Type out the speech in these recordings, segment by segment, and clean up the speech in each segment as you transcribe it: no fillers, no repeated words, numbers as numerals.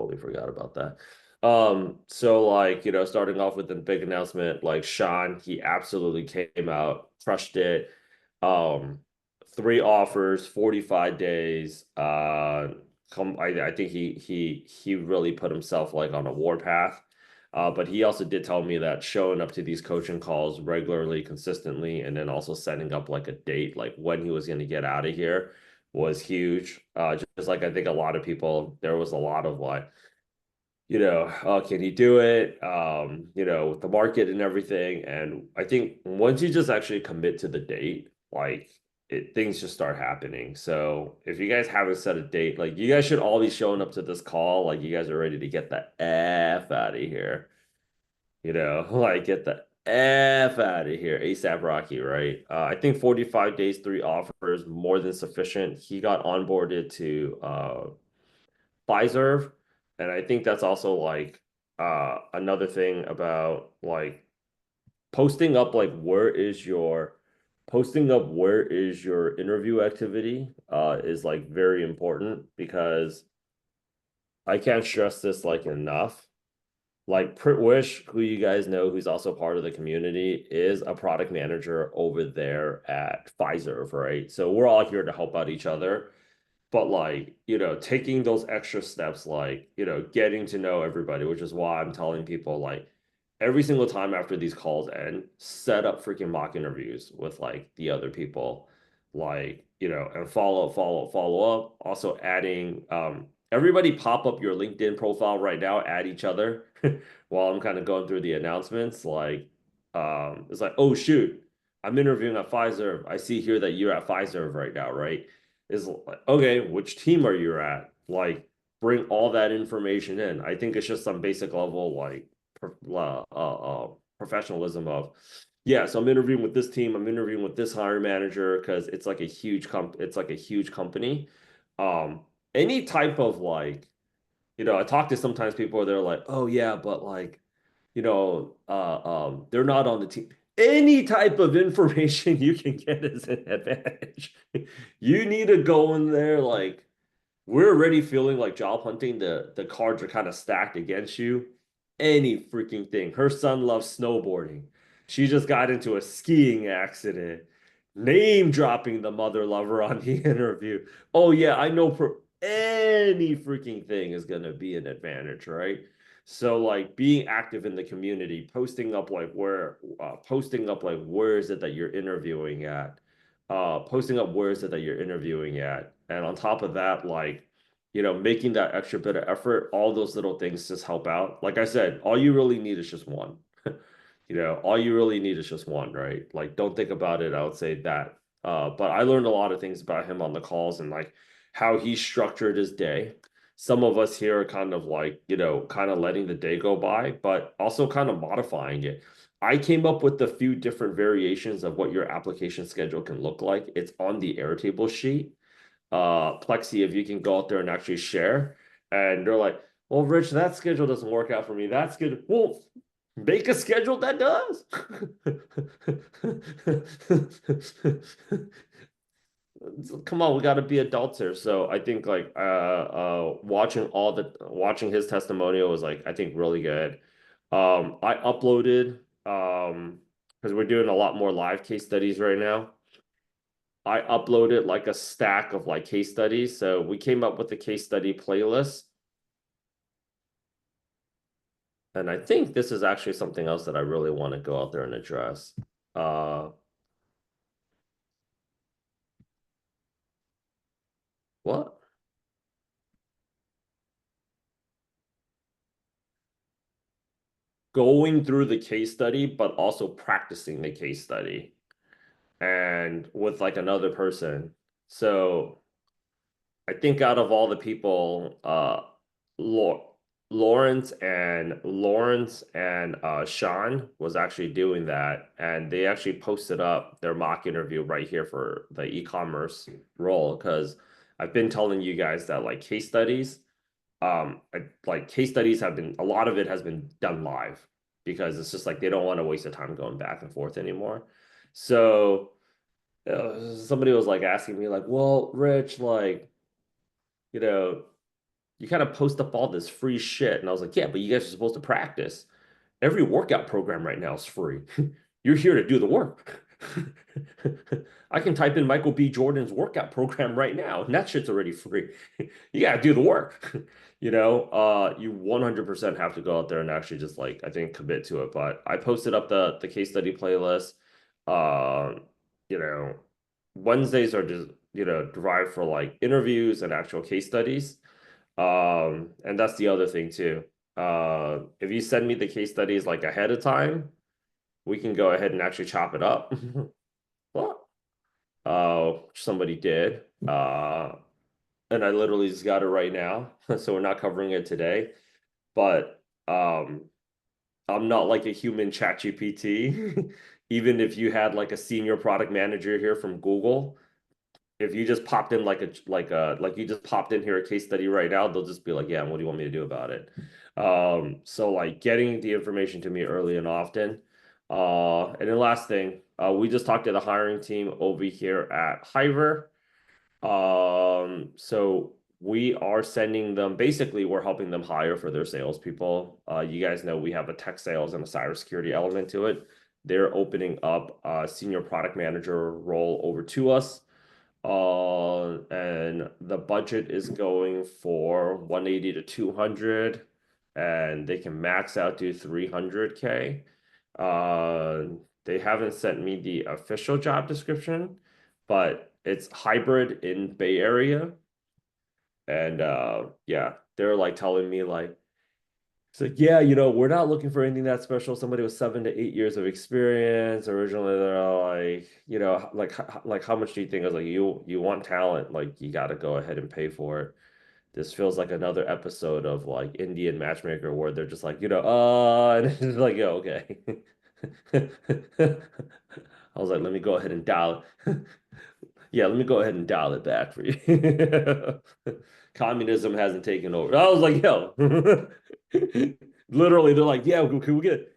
totally forgot about that. So like, starting off with the big announcement, like Sean, he absolutely came out, crushed it. Um, three offers, 45 days. I think he really put himself like on a war path. But he also did tell me that showing up to these coaching calls regularly, consistently, and then also setting up like a date, like when he was going to get out of here was huge. Just like I think a lot of people, there was a lot of like, can he do it? With the market and everything. And I think once you just actually commit to the date, like things just start happening. So if you guys haven't set a date, like you guys should all be showing up to this call, like you guys are ready to get the F out of here. Like get the F out of here. ASAP Rocky, right? I think 45 days, three offers, more than sufficient. He got onboarded to Pfizer, and I think that's also like another thing about like posting up like posting up where is your interview activity is like very important because I can't stress this like enough. Like Pritwish, who you guys know, who's also part of the community, is a product manager over there at Pfizer, right? So we're all here to help out each other. But like, taking those extra steps, like, getting to know everybody, which is why I'm telling people like every single time after these calls end, set up freaking mock interviews with like the other people, like, and follow up. Also adding everybody pop up your LinkedIn profile right now, add each other while I'm kind of going through the announcements. Like, it's like, oh shoot, I'm interviewing at Pfizer. I see here that you're at Pfizer right now, right? Is like, okay, which team are you at? Like, bring all that information in. I think it's just some basic level, like, professionalism of, yeah, so I'm interviewing with this team, I'm interviewing with this hiring manager because it's like a huge company. Um, any type of like, I talk to sometimes people where they're like, oh yeah, but like, they're not on the team. Any type of information you can get is an advantage. You need to go in there like we're already feeling like job hunting. The cards are kind of stacked against you. Any freaking thing. Her son loves snowboarding. She just got into a skiing accident. Name dropping the mother lover on the interview. Oh yeah, I know for any freaking thing is gonna be an advantage, right? So like being active in the community, posting up like where is it that you're interviewing at, posting up where is it that you're interviewing at, and on top of that, like making that extra bit of effort, all those little things just help out. Like I said, all you really need is just one. All you really need is just one, right? Like don't think about it. I would say that. But I learned a lot of things about him on the calls and like how he structured his day. Some of us here are kind of like, kind of letting the day go by, but also kind of modifying it. I came up with a few different variations of what your application schedule can look like. It's on the Airtable sheet. Plexi, if you can go out there and actually share. And they're like, well, Rich, that schedule doesn't work out for me. That's good. Well, make a schedule that does. Come on, we got to be adults here. So I think like watching his testimonial was like I think really good. I uploaded because we're doing a lot more live case studies right now. I uploaded like a stack of like case studies. So we came up with a case study playlist. And I think this is actually something else that I really want to go out there and address. Uh, what? Going through the case study, but also practicing the case study and with like another person. So I think out of all the people, Lau- Lawrence and Sean was actually doing that, and they actually posted up their mock interview right here for the e-commerce role because I've been telling you guys that like like case studies have been a lot of it has been done live because it's just like they don't want to waste the time going back and forth anymore. So somebody was like asking me like, well, Rich, like you know, you kind of post up all this free shit. And I was like, yeah, but you guys are supposed to practice. Every workout program right now is free. You're here to do the work. I can type in Michael B. Jordan's workout program right now, and that shit's already free. You gotta do the work. You 100% have to go out there and actually just like I think commit to it. But I posted up the case study playlist. Um, you know, Wednesdays are just derived for like interviews and actual case studies. And that's the other thing too. If you send me the case studies like ahead of time, we can go ahead and actually chop it up. Well, somebody did. And I literally just got it right now, so we're not covering it today. But I'm not like a human chat GPT. Even if you had like a senior product manager here from Google, if you just popped in like you just popped in here a case study right now, they'll just be like, yeah, what do you want me to do about it? So like getting the information to me early and often. And then last thing, we just talked to the hiring team over here at Hiver. So we are sending them, basically, we're helping them hire for their salespeople. You guys know we have a tech sales and a cybersecurity element to it. They're opening up a senior product manager role over to us. And the budget is going for 180 to 200, and they can max out to 300K. Uh, they haven't sent me the official job description, but it's hybrid in Bay Area. And yeah, they're like telling me like it's like, yeah, we're not looking for anything that special. Somebody with 7 to 8 years of experience. Originally, they're like, like how much do you think? I was like, you want talent, like you got to go ahead and pay for it. This feels like another episode of like Indian Matchmaker where they're just like, and it's like, yeah, okay. I was like, let me go ahead and dial it. Yeah, let me go ahead and dial it back for you. Communism hasn't taken over. I was like, yo, literally, they're like, yeah, can we get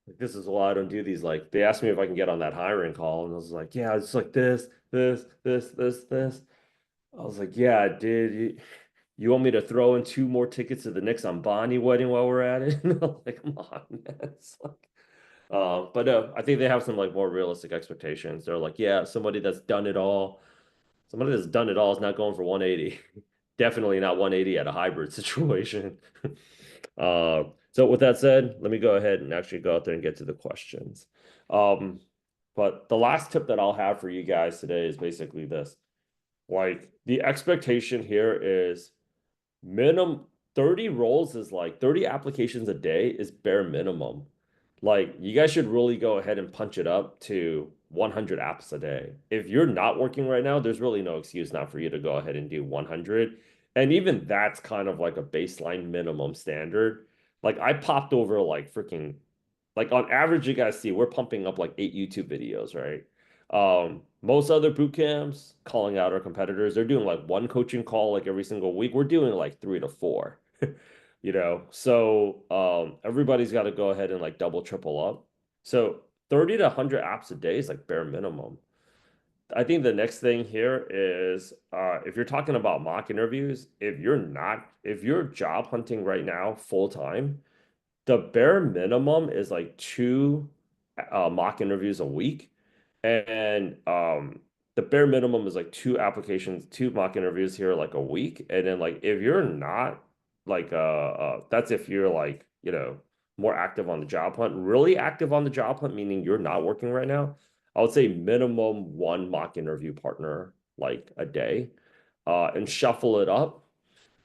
like, this is why I don't do these. Like, they asked me if I can get on that hiring call, and I was like, yeah, it's like this. I was like, yeah, dude, you want me to throw in 2 more tickets to the Knicks on Bonnie wedding while we're at it? And I was like, come on, man. It's like, but no, I think they have some like more realistic expectations. They're like, yeah, somebody that's done it all. Somebody that's done it all is not going for 180. Definitely not 180 at a hybrid situation. So with that said, let me go ahead and actually go out there and get to the questions. Um, but the last tip that I'll have for you guys today is basically this. Like the expectation here is minimum 30 roles is like 30 applications a day is bare minimum. Like you guys should really go ahead and punch it up to 100 apps a day. If you're not working right now, there's really no excuse not for you to go ahead and do 100. And even that's kind of like a baseline minimum standard. Like I popped over like freaking like on average, you guys see we're pumping up like 8 YouTube videos, right? Most other boot camps calling out our competitors, they're doing like one coaching call like every single week. We're doing like 3 to 4, So everybody's got to go ahead and like double, triple up. So 30 to 100 apps a day is like bare minimum. I think the next thing here is if you're talking about mock interviews, if you're job hunting right now full time, the bare minimum is like 2 mock interviews a week. And the bare minimum is like 2 applications, 2 mock interviews here like a week. And then like if you're not like that's if you're like, more active on the job hunt, really active on the job hunt, meaning you're not working right now. I would say minimum 1 mock interview partner like a day. And shuffle it up.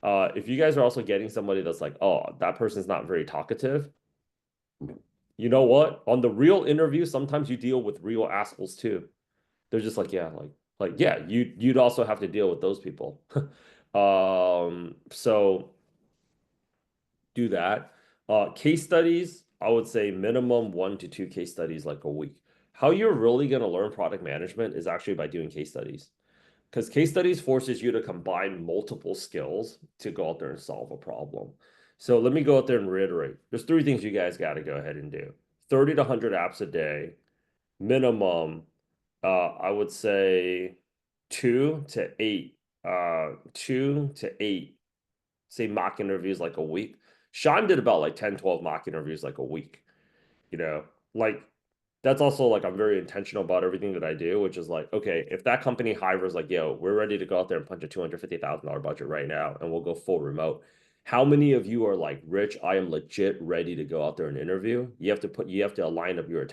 If you guys are also getting somebody that's like, oh, that person's not very talkative, you know what? On the real interview, sometimes you deal with real assholes too. They're just like, yeah, yeah, you'd also have to deal with those people. So do that. Case studies, I would say minimum 1 to 2 case studies like a week. How you're really going to learn product management is actually by doing case studies. Because case studies forces you to combine multiple skills to go out there and solve a problem. So let me go out there and reiterate. There's 3 things you guys got to go ahead and do. 30 to 100 apps a day, minimum, I would say 2 to 8 say mock interviews like a week. Sean did about like 10, 12 mock interviews like a week, you know, like that's also like I'm very intentional about everything that I do, which is like, okay, if that company hires like, yo, we're ready to go out there and punch a $250,000 budget right now, and we'll go full remote. How many of you are like, Rich, I am legit ready to go out there and interview? You have to align up your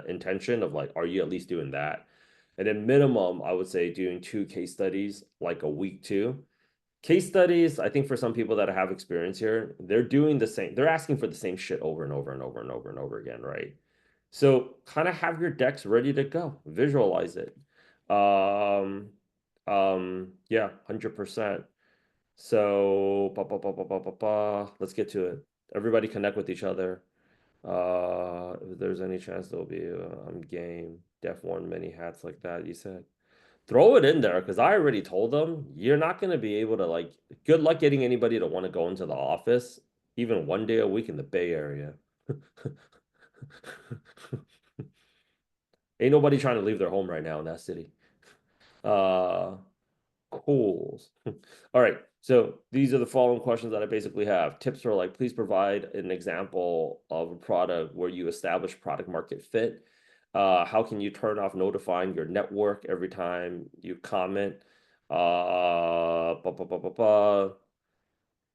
intention of like, are you at least doing that? And then minimum, I would say doing 2 case studies like a week too. Case studies, I think for some people that have experience here, they're doing the same, they're asking for the same shit over and over and over and over and over again, right? So kind of have your decks ready to go, visualize it. Um, yeah, 100%. So, let's get to it. Everybody connect with each other. If there's any chance there'll be game, def one, many hats like that, you said. Throw it in there because I already told them you're not going to be able to like, good luck getting anybody to want to go into the office even 1 day a week in the Bay Area. Ain't nobody trying to leave their home right now in that city. Uh, cool. All right. So these are the following questions that I basically have. Tips are like, please provide an example of a product where you establish product market fit. How can you turn off notifying your network every time you comment? Ba, ba, ba, ba, ba.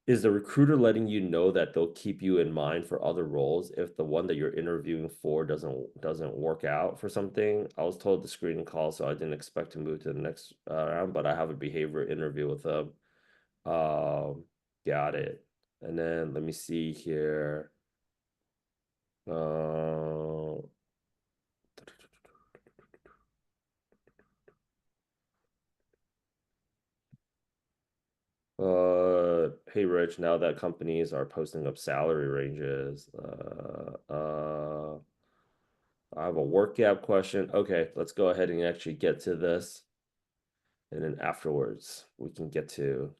Is the recruiter letting you know that they'll keep you in mind for other roles if the one that you're interviewing for doesn't work out for something? I was told the screening call, so I didn't expect to move to the next round, but I have a behavior interview with them. Um, got it. And then let me see here. Uh, hey Rich, now that companies are posting up salary ranges, I have a work gap question. Okay, let's go ahead and actually get to this. And then afterwards, we can get to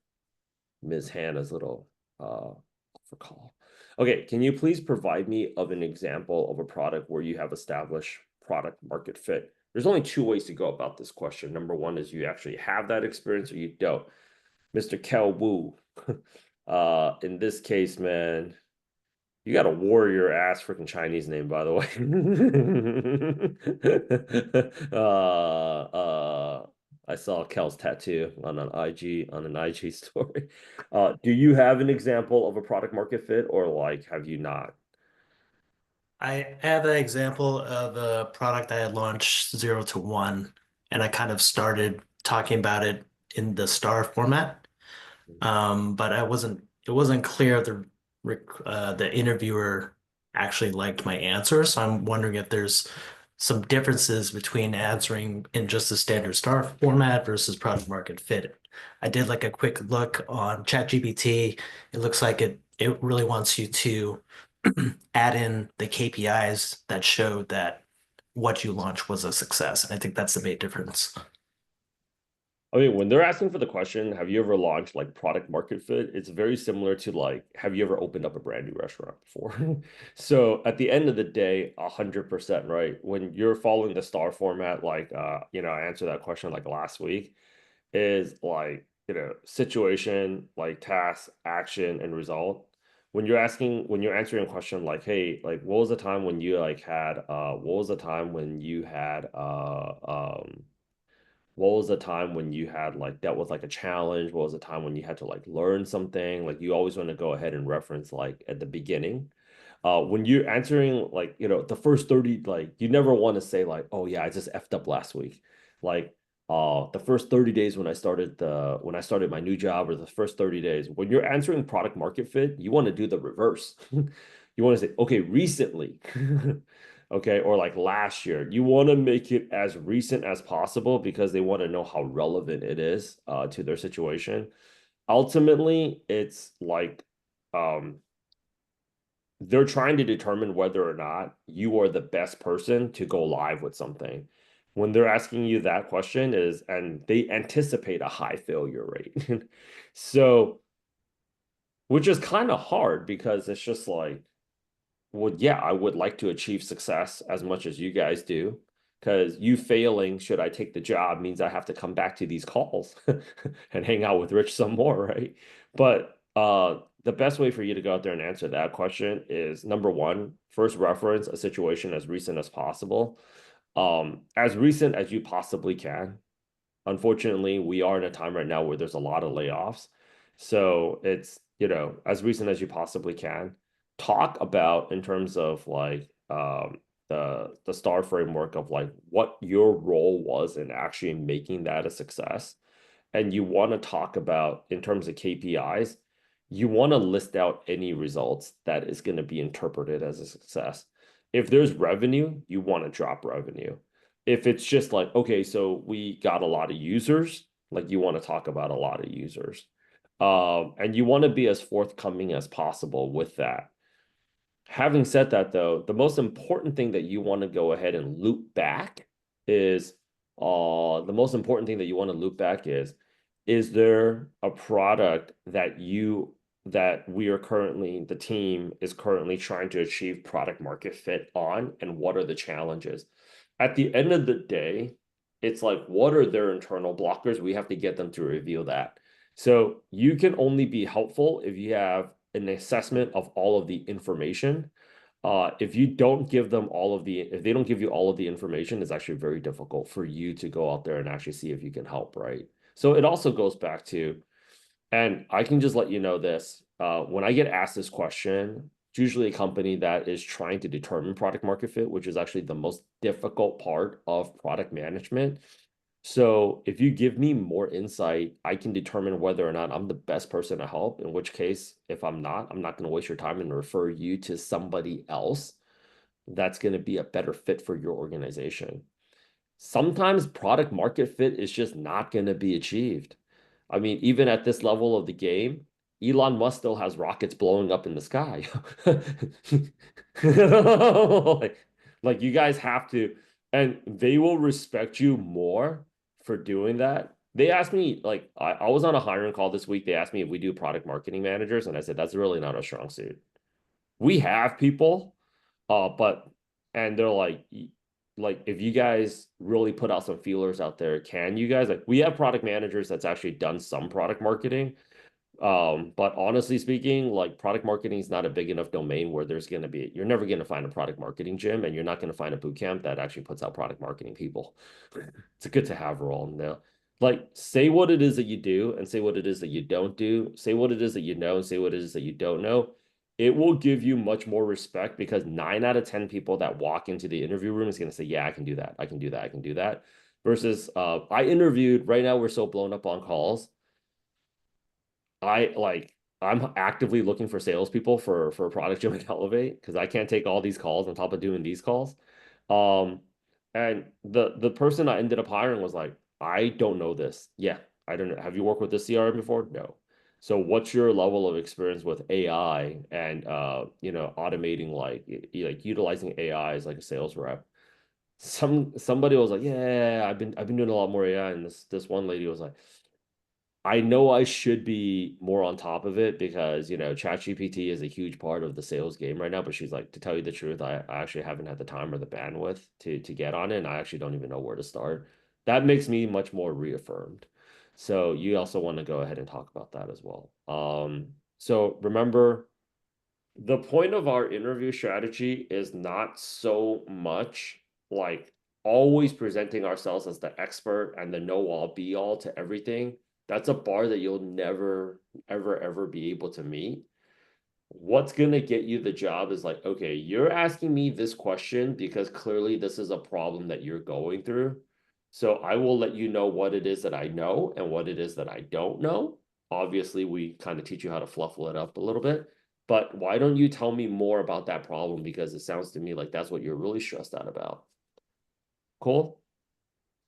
Ms. Hannah's little for call. Okay, can you please provide me of an example of a product where you have established product market fit? There's only 2 ways to go about this question. Number one is you actually have that experience or you don't. Mr. Kel Wu. In this case, man, you got a warrior ass freaking Chinese name, by the way. I saw Kel's tattoo on an IG story. Do you have an example of a product market fit, or like have you not? I have an example of a product I had launched 0 to 1, and I kind of started talking about it in the star format. But it wasn't clear the interviewer actually liked my answer. So I'm wondering if there's some differences between answering in just the standard star format versus product market fit. I did like a quick look on ChatGPT. It looks like it really wants you to add in the KPIs that showed that what you launched was a success. And I think that's the big difference. I mean, when they're asking for the question, have you ever launched like product market fit? It's very similar to like, have you ever opened up a brand new restaurant before? So at the end of the day, 100%, right? When you're following the star format, like, I answered that question like last week, is like, situation, like task, action, and result. When you're answering a question like, hey, like, what was the time when you like had, what was the time when you had, what was the time when you had like dealt with like a challenge? What was the time when you had to like learn something? Like you always want to go ahead and reference like at the beginning. When you're answering like, the first 30, like you never want to say like, oh yeah, I just effed up last week. Like the first 30 days when I started my new job or the first 30 days, when you're answering product market fit, you want to do the reverse. You want to say, okay, recently. Okay, or like last year. You want to make it as recent as possible because they want to know how relevant it is to their situation. Ultimately, it's like um, they're trying to determine whether or not you are the best person to go live with something. When they're asking you that question is, and they anticipate a high failure rate. So, which is kind of hard because it's just like, well, yeah, I would like to achieve success as much as you guys do. Because you failing, should I take the job, means I have to come back to these calls and hang out with Rich some more, right? But The best way for you to go out there and answer that question is number one, first reference a situation as recent as possible. As recent as you possibly can. Unfortunately, we are in a time right now where there's a lot of layoffs. So it's, as recent as you possibly can. Talk about in terms of like the STAR framework of like what your role was in actually making that a success. And you want to talk about in terms of KPIs, you want to list out any results that is going to be interpreted as a success. If there's revenue, you want to drop revenue. If it's just like, okay, so we got a lot of users, like you want to talk about a lot of users. And you want to be as forthcoming as possible with that. Having said that, though, the most important thing that you want to go ahead and loop back is the most important thing that you want to loop back is there a product that we are currently, the team is currently trying to achieve product market fit on, and what are the challenges? At the end of the day, it's like, what are their internal blockers? We have to get them to reveal that. So you can only be helpful if you have an assessment of all of the information. If you don't give them all of the, if they don't give you all of the information, it's actually very difficult for you to go out there and actually see if you can help, right? So it also goes back to, and I can just let you know this, when I get asked this question, it's usually a company that is trying to determine product market fit, which is actually the most difficult part of product management. So if you give me more insight, I can determine whether or not I'm the best person to help. In which case, if I'm not going to waste your time and refer you to somebody else that's going to be a better fit for your organization. Sometimes product market fit is just not going to be achieved. I mean, even at this level of the game, Elon Musk still has rockets blowing up in the sky. like, like you guys have to, and they will respect you more for doing that. They asked me, like, I was on a hiring call this week. They asked me if we do product marketing managers, and I said, that's really not our strong suit. We have people, but and they're like if you guys really put out some feelers out there, can you guys like we have product managers that's actually done some product marketing. But honestly speaking, like product marketing is not a big enough domain where you're never gonna find a product marketing gym, and you're not gonna find a boot camp that actually puts out product marketing people. It's a good to have role now. Like say what it is that you do and say what it is that you don't do. Say what it is that you know and say what it is that you don't know. It will give you much more respect because 9 out of 10 people that walk into the interview room is going to say, yeah, I can do that. I can do that. I can do that. Versus I interviewed right now, we're so blown up on calls. I like I'm actively looking for salespeople for Product Gym and Elevate because I can't take all these calls on top of doing these calls. Um, and the person I ended up hiring was like, I don't know this. Yeah, I don't know. Have you worked with this CRM before? No. So what's your level of experience with AI and automating like utilizing AI as like a sales rep? Somebody was like, yeah, I've been doing a lot more AI, and this one lady was like, I know I should be more on top of it because, ChatGPT is a huge part of the sales game right now. But she's like, to tell you the truth, I actually haven't had the time or the bandwidth to get on it. And I actually don't even know where to start. That makes me much more reaffirmed. So you also want to go ahead and talk about that as well. So remember, the point of our interview strategy is not so much like always presenting ourselves as the expert and the know all be all to everything. That's a bar that you'll never, ever, ever be able to meet. What's going to get you the job is like, okay, you're asking me this question because clearly this is a problem that you're going through. So I will let you know what it is that I know and what it is that I don't know. Obviously, we kind of teach you how to fluffle it up a little bit. But why don't you tell me more about that problem? Because it sounds to me like that's what you're really stressed out about. Cool.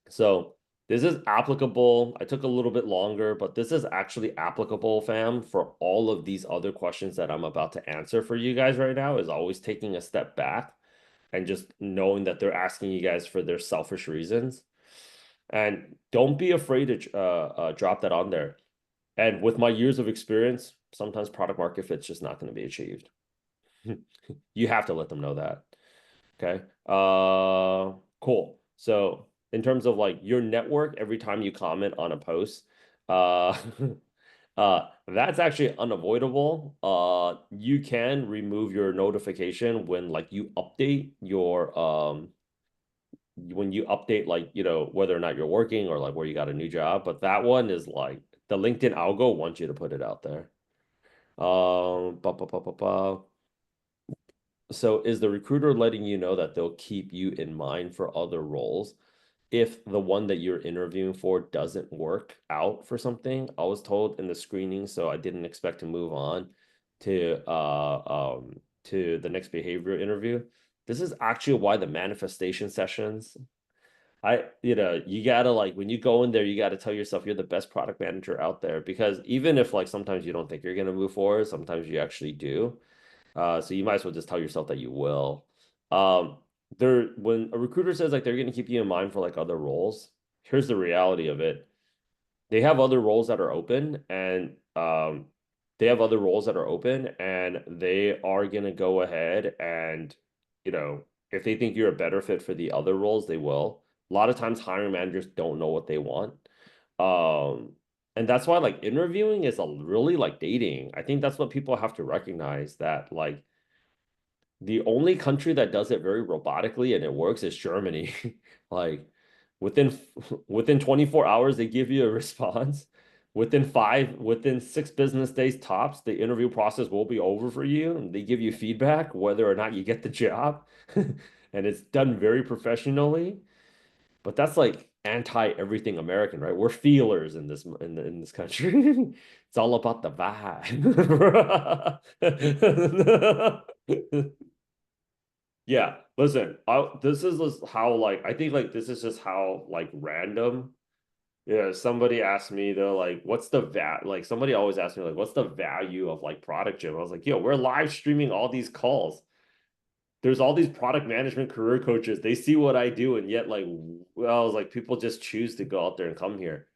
So this is applicable. I took a little bit longer, but this is actually applicable, fam, for all of these other questions that I'm about to answer for you guys right now, is always taking a step back and just knowing that they're asking you guys for their selfish reasons. And don't be afraid to drop that on there. And with my years of experience, sometimes product market fit's just not going to be achieved. You have to let them know that. Okay. Cool. So in terms of like your network, every time you comment on a post, uh, That's actually unavoidable. You can remove your notification when like you update your when you update like whether or not you're working or like where you got a new job. But that one is like the LinkedIn algo wants you to put it out there. Ba, ba, ba, ba, ba. So is the recruiter letting you know that they'll keep you in mind for other roles if the one that you're interviewing for doesn't work out for something? I was told in the screening, so I didn't expect to move on to the next behavior interview. This is actually why the manifestation sessions, you gotta like when you go in there, you gotta tell yourself you're the best product manager out there because even if like sometimes you don't think you're gonna move forward, sometimes you actually do. So you might as well just tell yourself that you will. Um, when a recruiter says like they're going to keep you in mind for like other roles, here's the reality of it. They have other roles that are open and they have other roles that are open and they are going to go ahead and you know, if they think you're a better fit for the other roles, they will. A lot of times hiring managers don't know what they want. Um, and that's why like interviewing is a really like dating. I think that's what people have to recognize that like the only country that does it very robotically and it works is Germany. Like within within 24 hours they give you a response. Within 6 business days tops, the interview process will be over for you and they give you feedback whether or not you get the job. And it's done very professionally. But that's like anti everything American, right? We're feelers in this country. It's all about the vibe. Yeah, listen, this is just how like I think like this is just how like random. Yeah, somebody asked me they're like, "What's the Like somebody always asks me like, "What's the value of like product gym?" I was like, "Yo, we're live streaming all these calls. There's all these product management career coaches. They see what I do, and yet like, well, I was like, people just choose to go out there and come here.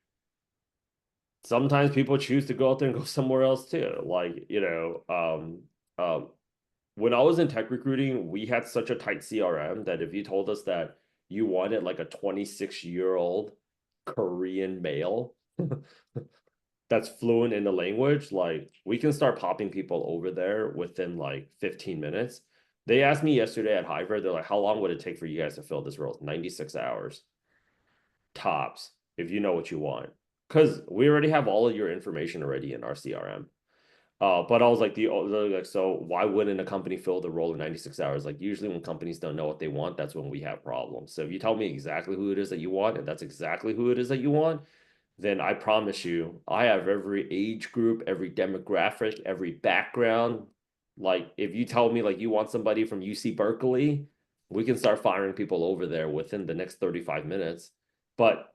Sometimes people choose to go out there and go somewhere else too. Like um, when I was in tech recruiting, we had such a tight CRM that if you told us that you wanted like a 26-year-old Korean male that's fluent in the language, like we can start popping people over there within like 15 minutes. They asked me yesterday at Hyver, they're like, how long would it take for you guys to fill this role? 96 hours tops, if you know what you want. Because we already have all of your information already in our CRM. But I was like, like, so why wouldn't a company fill the role in 96 hours? Like, usually when companies don't know what they want, that's when we have problems. So if you tell me exactly who it is that you want, and that's exactly who it is that you want, then I promise you, I have every age group, every demographic, every background. Like, if you tell me like you want somebody from UC Berkeley, we can start firing people over there within the next 35 minutes. But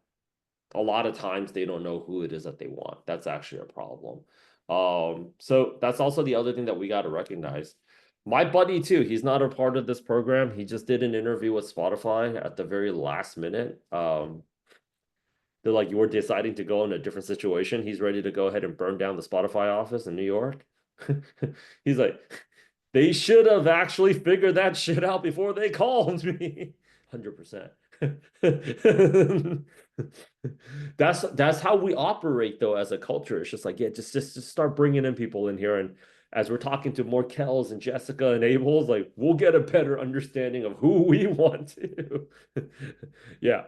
a lot of times they don't know who it is that they want. That's actually a problem. So that's also the other thing that we got to recognize. My buddy too, he's not a part of this program. He just did an interview with Spotify at the very last minute. They're like, you're deciding to go in a different situation. He's ready to go ahead and burn down the Spotify office in New York. He's like, they should have actually figured that shit out before they called me. 100%. That's how we operate though as a culture. It's just like, yeah, just start bringing in people in here. And as we're talking to more Kells and Jessica and Abel's, like we'll get a better understanding of who we want to. Yeah.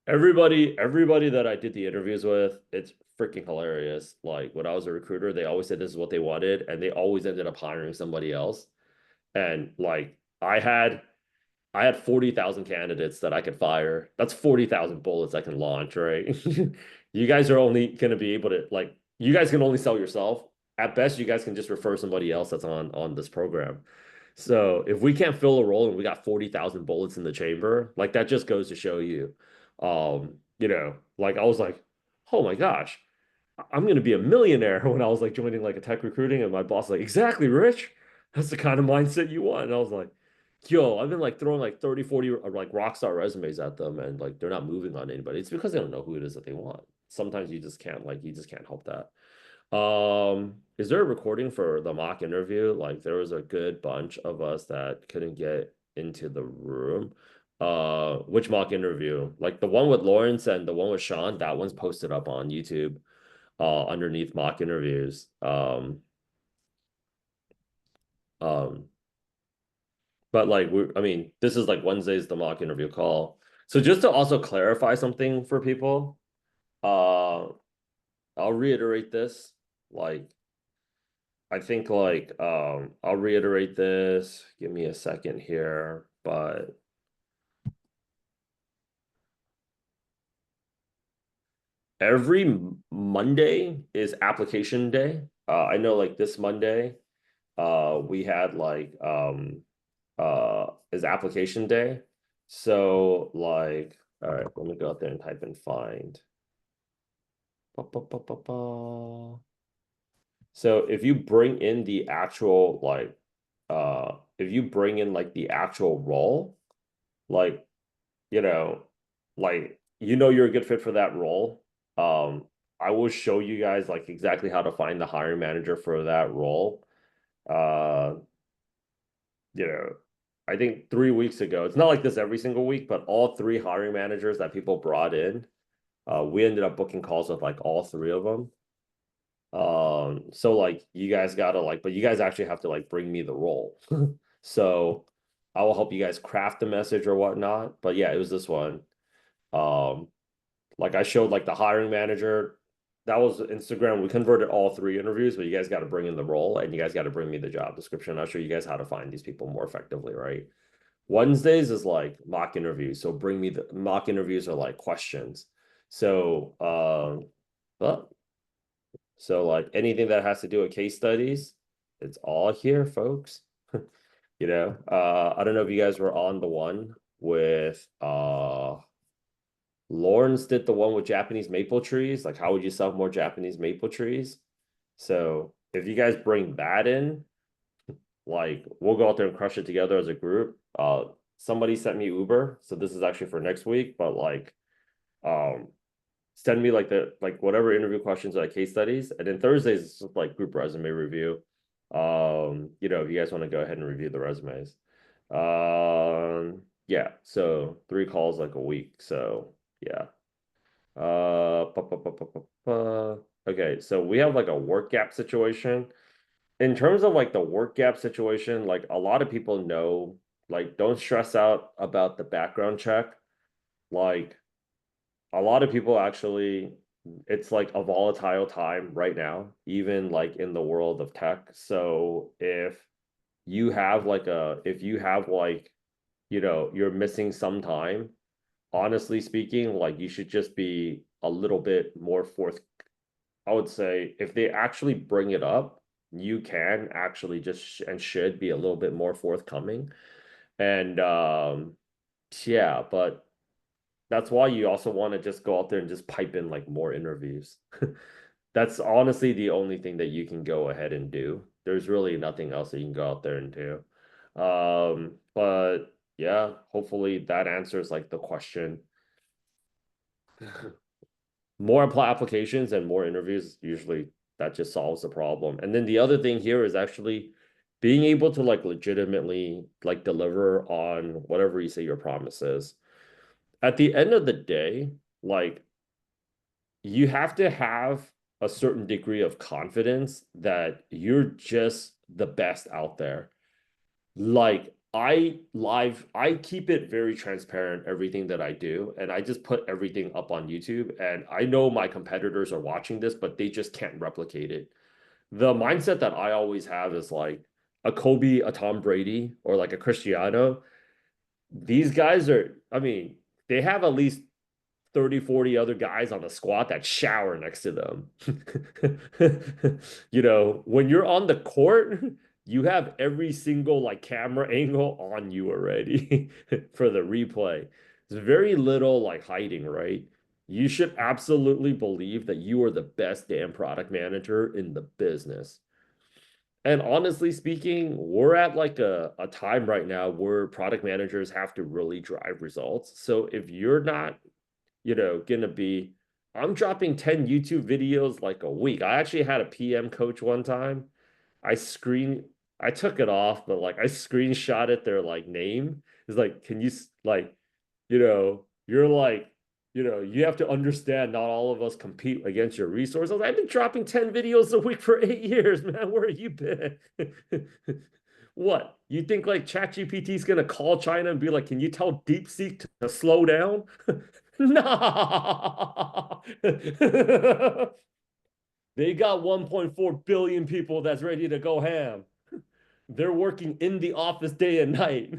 Everybody that I did the interviews with, it's freaking hilarious. Like when I was a recruiter, they always said this is what they wanted, and they always ended up hiring somebody else. And like I had 40,000 candidates that I could fire. That's 40,000 bullets I can launch, right? You guys are only going to be able to like you guys can only sell yourself. At best, you guys can just refer somebody else that's on this program. So if we can't fill a role and we got 40,000 bullets in the chamber, like that just goes to show you, like I was like, oh my gosh, I'm gonna be a millionaire when I was like joining like a tech recruiting, and my boss was like, exactly, Rich. That's the kind of mindset you want. And I was like, yo, I've been like throwing like 30, 40 like rock star resumes at them, and like they're not moving on anybody. It's because they don't know who it is that they want. Sometimes you just can't help that. Is there a recording for the mock interview? Like there was a good bunch of us that couldn't get into the room. Which mock interview? Like the one with Lawrence and the one with Sean, that one's posted up on YouTube. underneath mock interviews. Um, but like I mean, this is like Wednesday's the mock interview call. So just to also clarify something for people, uh, I'll reiterate this. Like, I think like I'll reiterate this. Give me a second here, but every Monday is application day. I know like this Monday, we had like is application day. So like, all right, let me go out there and type and find. Ba, ba, ba, ba, ba. So if you bring in the actual like if you bring in like the actual role, like you know, like you're a good fit for that role. Um, I will show you guys like exactly how to find the hiring manager for that role. Uh, you know, I think 3 weeks ago, it's not like this every single week, but all three hiring managers that people brought in, we ended up booking calls with like all three of them. So like you guys gotta like, but you guys actually have to like bring me the role. So I will help you guys craft the message or whatnot. But yeah, it was this one. Um, like I showed like the hiring manager. That was Instagram. We converted all three interviews, but you guys got to bring in the role and you guys got to bring me the job description. I'll show you guys how to find these people more effectively, right? Wednesdays is like mock interviews. So bring me the mock interviews are like questions. So but so like anything that has to do with case studies, it's all here, folks. I don't know if you guys were on the one with Lawrence did the one with Japanese maple trees. Like, how would you sell more Japanese maple trees? So if you guys bring that in, like we'll go out there and crush it together as a group. Somebody sent me Uber, so this is actually for next week, but like um send me like the like whatever interview questions or like case studies. And then Thursdays is just like group resume review. If you guys want to go ahead and review the resumes. Yeah, so 3 calls like a week. So yeah. Okay, so we have like a work gap situation. In terms of like the work gap situation, like a lot of people know, like don't stress out about the background check. Like a lot of people actually, it's like a volatile time right now, even like in the world of tech. So if you have like, you're missing some time, honestly speaking, like you should just be a little bit more I would say if they actually bring it up, you can actually just and should be a little bit more forthcoming. And yeah, but that's why you also want to just go out there and just pipe in like more interviews. That's honestly the only thing that you can go ahead and do. There's really nothing else that you can go out there and do. But yeah, hopefully that answers like the question. More applications and more interviews, usually that just solves the problem. And then the other thing here is actually being able to like legitimately like deliver on whatever you say your promise is. At the end of the day, like you have to have a certain degree of confidence that you're just the best out there. Like I keep it very transparent, everything that I do, and I just put everything up on YouTube. And I know my competitors are watching this, but they just can't replicate it. The mindset that I always have is like a Kobe, a Tom Brady, or like a Cristiano. These guys are, I mean, they have at least 30, 40 other guys on the squad that shower next to them. When you're on the court, you have every single like camera angle on you already for the replay. There's very little like hiding, right? You should absolutely believe that you are the best damn product manager in the business. And honestly speaking, we're at like a time right now where product managers have to really drive results. So if you're not gonna be, I'm dropping 10 YouTube videos like a week. I actually had a PM coach one time. I screen, I took it off, but like I screenshotted their like name. It's like, can you you're like You have to understand not all of us compete against your resources. I've been dropping 10 videos a week for 8 years, man. Where have you been? What? You think like ChatGPT is gonna call China and be like, can you tell DeepSeek to slow down? Nah. They got 1.4 billion people that's ready to go ham. They're working in the office day and night.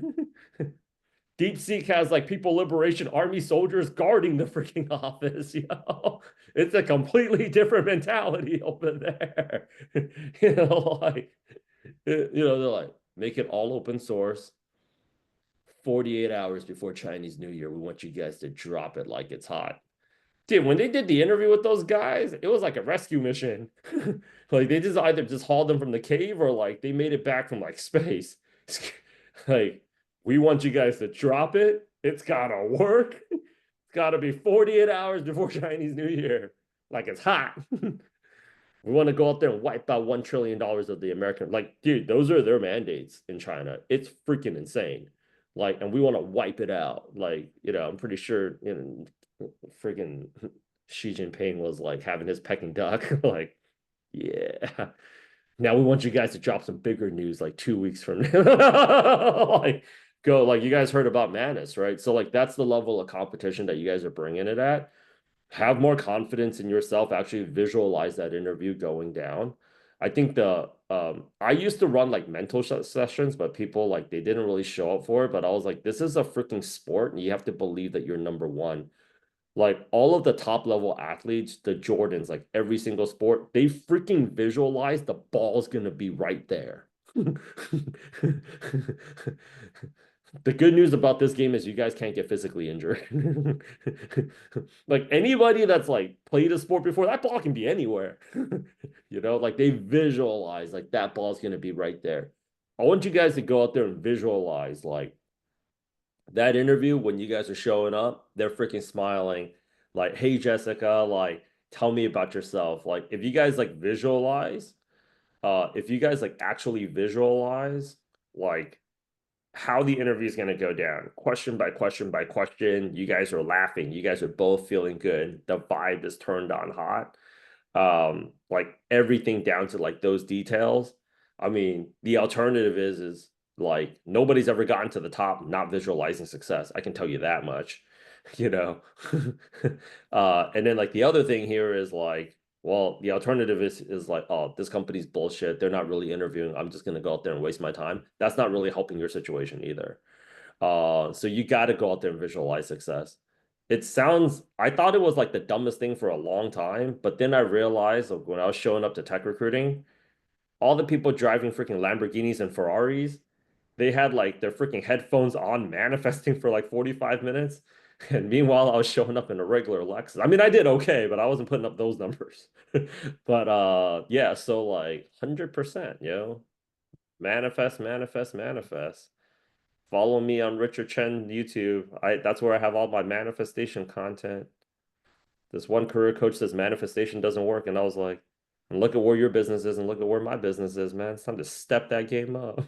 DeepSeek has like People Liberation Army soldiers guarding the freaking office. It's a completely different mentality over there. Like they're like make it all open source. 48 hours before Chinese New Year, we want you guys to drop it like it's hot. Dude, when they did the interview with those guys, it was like a rescue mission. Like they just either just hauled them from the cave or like they made it back from like space. Like, we want you guys to drop it. It's gotta work. It's gotta be 48 hours before Chinese New Year. Like it's hot. We want to go out there and wipe out $1 trillion of the American. Like, dude, those are their mandates in China. It's freaking insane. Like, and we want to wipe it out. Like, I'm pretty sure, freaking Xi Jinping was like having his Peking duck. Like, yeah. Now we want you guys to drop some bigger news like 2 weeks from now. Like, go, like, you guys heard about Manus, right? So, like, that's the level of competition that you guys are bringing it at. Have more confidence in yourself, actually visualize that interview going down. I think I used to run like mental sessions, but people like they didn't really show up for it. But I was like, this is a freaking sport, and you have to believe that you're number one. Like all of the top level athletes, the Jordans, like every single sport, they freaking visualize the ball's gonna be right there. The good news about this game is you guys can't get physically injured. Like anybody that's like played a sport before, that ball can be anywhere. Like they visualize like that ball's gonna be right there. I want you guys to go out there and visualize like that interview when you guys are showing up, they're freaking smiling, like, hey Jessica, like tell me about yourself. Like if you guys like visualize, if you guys like actually visualize like how the interview is going to go down, question by question by question. You guys are laughing. You guys are both feeling good. The vibe is turned on hot. Like everything down to like those details. I mean, the alternative is like nobody's ever gotten to the top not visualizing success. I can tell you that much, you know. And then like the other thing here is like, well, the alternative is like, oh, this company's bullshit. They're not really interviewing. I'm just gonna go out there and waste my time. That's not really helping your situation either. So you got to go out there and visualize success. I thought it was like the dumbest thing for a long time, but then I realized like, when I was showing up to tech recruiting, all the people driving freaking Lamborghinis and Ferraris, they had like their freaking headphones on manifesting for like 45 minutes. And meanwhile, I was showing up in a regular Lexus. I mean, I did okay, but I wasn't putting up those numbers. But yeah, so like 100%, manifest, manifest, manifest. Follow me on Richard Chen YouTube. That's where I have all my manifestation content. This one career coach says manifestation doesn't work, and I was like, look at where your business is and look at where my business is, man. It's time to step that game up.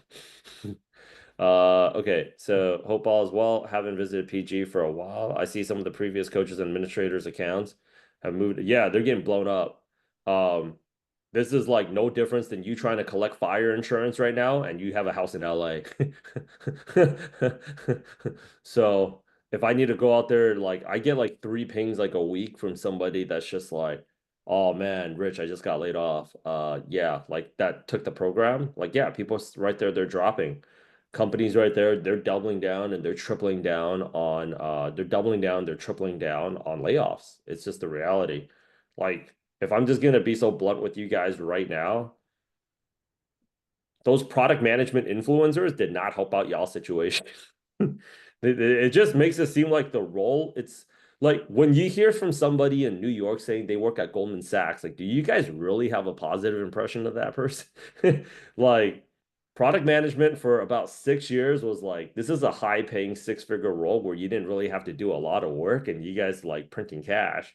Okay, so hope all is well. Haven't visited PG for a while. I see some of the previous coaches and administrators' accounts have moved. Yeah, they're getting blown up. Um, this is like no difference than you trying to collect fire insurance right now, and you have a house in LA. So if I need to go out there, like I get like 3 pings like a week from somebody that's just like, oh man, Rich, I just got laid off. Yeah, like that took the program. Like, yeah, people right there, they're dropping. Companies right there, they're doubling down and they're tripling down on they're doubling down, they're tripling down on layoffs. It's just the reality. Like, if I'm just gonna be so blunt with you guys right now, those product management influencers did not help out y'all situation. It just makes it seem like the role, it's like when you hear from somebody in New York saying they work at Goldman Sachs, like, do you guys really have a positive impression of that person? Like, product management for about 6 years was like, this is a high paying six-figure role where you didn't really have to do a lot of work and you guys like printing cash.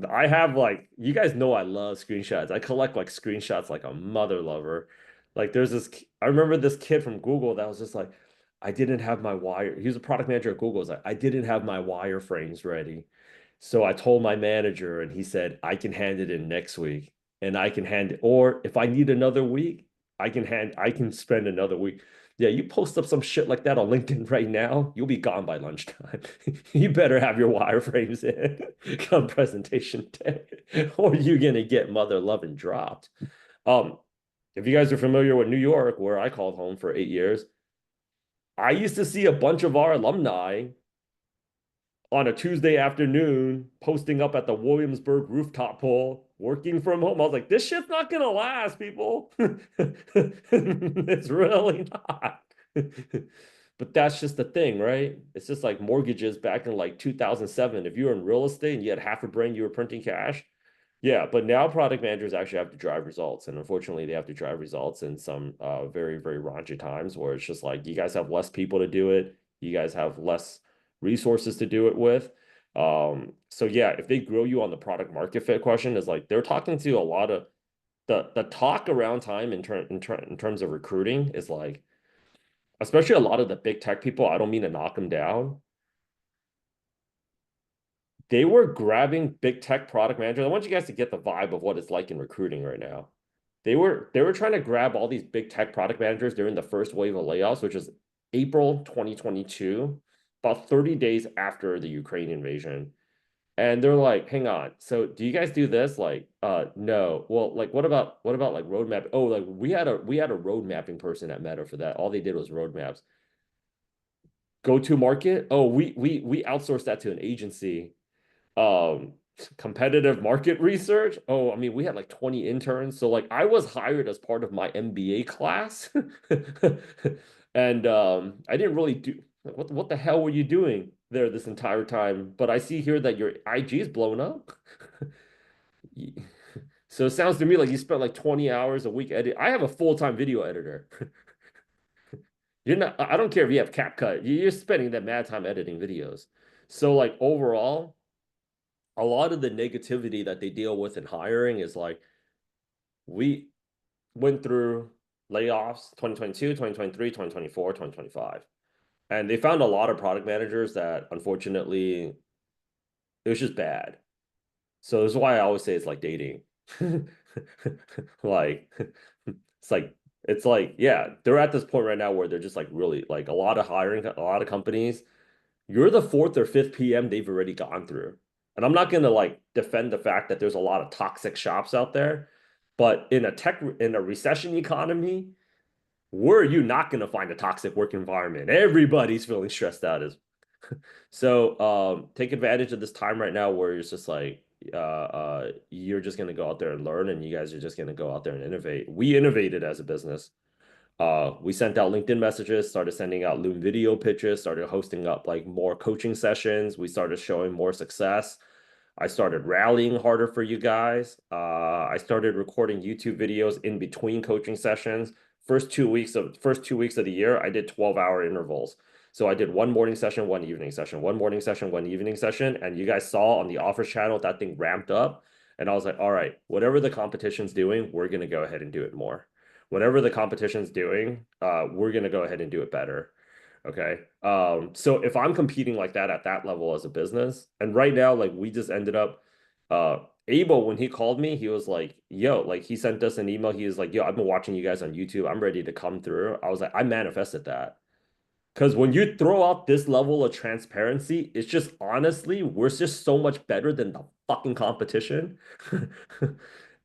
I have like you guys know I love screenshots. I collect like screenshots like a mother lover. Like there's I remember this kid from Google that was just like, I didn't have my wire. He was a product manager at Google. Was like, I didn't have my wireframes ready. So I told my manager, and he said, I can hand it in next week. And I can hand it, or if I need another week, I can spend another week. Yeah, you post up some shit like that on LinkedIn right now, you'll be gone by lunchtime. You better have your wireframes in come presentation day, or you're gonna get mother loving dropped. Um, if you guys are familiar with New York, where I called home for 8 years, I used to see a bunch of our alumni on a Tuesday afternoon posting up at the Williamsburg rooftop pool, working from home. I was like, this shit's not gonna last, people. It's really not. But that's just the thing, right? It's just like mortgages back in like 2007. If you were in real estate and you had half a brain, you were printing cash. Yeah, but now product managers actually have to drive results. And unfortunately, they have to drive results in some very, very raunchy times where it's just like you guys have less people to do it. You guys have less resources to do it with. So yeah, if they grow you on the product market fit question, is like they're talking to a lot of the talk around time in terms of recruiting is like, especially a lot of the big tech people, I don't mean to knock them down. They were grabbing big tech product managers. I want you guys to get the vibe of what it's like in recruiting right now. They were trying to grab all these big tech product managers during the first wave of layoffs, which was April 2022, about 30 days after the Ukraine invasion. And they're like, hang on, so do you guys do this? Like, no. Well, like what about like roadmap? Oh, like we had a road mapping person at Meta for that. All they did was roadmaps. Go to market. Oh, we outsourced that to an agency. um Competitive market research. Oh, I mean, we had like 20 interns. So like I was hired as part of my MBA class. And I didn't really do what the hell were you doing there this entire time? But I see here that your IG is blown up. So it sounds to me like you spent like 20 hours a week edit. I have a full-time video editor. You're not, I don't care if you have CapCut. You're spending that mad time editing videos. So like overall, a lot of the negativity that they deal with in hiring is like we went through layoffs 2022, 2023, 2024, 2025. And they found a lot of product managers that unfortunately it was just bad. So this is why I always say it's like dating. Like it's like yeah, they're at this point right now where they're just like really like a lot of hiring, a lot of companies you're the fourth or fifth PM they've already gone through. And I'm not going to like defend the fact that there's a lot of toxic shops out there, but in a recession economy, where are you not going to find a toxic work environment? Everybody's feeling stressed out as so take advantage of this time right now where it's just like you're just going to go out there and learn and you guys are just going to go out there and innovate. We innovated as a business. We sent out LinkedIn messages, started sending out Loom video pitches, started hosting up like more coaching sessions. We started showing more success. I started rallying harder for you guys. I started recording YouTube videos in between coaching sessions. First 2 weeks of the year, I did 12-hour intervals. So I did one morning session, one evening session, one morning session, one evening session. And you guys saw on the offers channel that thing ramped up. And I was like, all right, whatever the competition's doing, we're gonna go ahead and do it more. Whatever the competition's doing, we're gonna go ahead and do it better. Okay. So if I'm competing like that at that level as a business, and right now, like we just ended up, Abel, when he called me, he was like, yo, like he sent us an email. He was like, yo, I've been watching you guys on YouTube. I'm ready to come through. I was like, I manifested that. Because when you throw out this level of transparency, it's just honestly, we're just so much better than the fucking competition.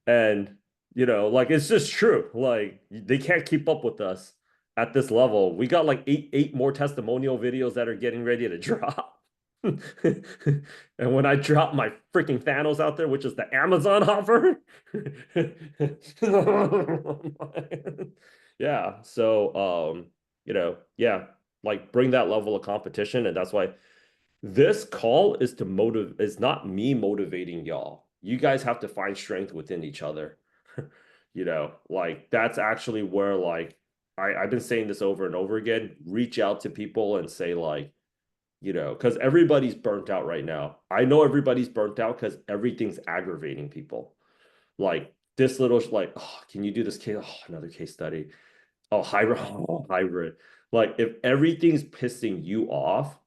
And, like it's just true. Like they can't keep up with us at this level. We got like eight more testimonial videos that are getting ready to drop. And when I drop my freaking Thanos out there, which is the Amazon offer, yeah. So, yeah, like bring that level of competition. And that's why this call is not me motivating y'all. You guys have to find strength within each other. Like that's actually where like I've been saying this over and over again. Reach out to people and say like, because everybody's burnt out right now. I know everybody's burnt out because everything's aggravating people. Like this little like, oh, can you do this case? Oh, another case study. Oh, hybrid. Oh, hybrid. Like if everything's pissing you off,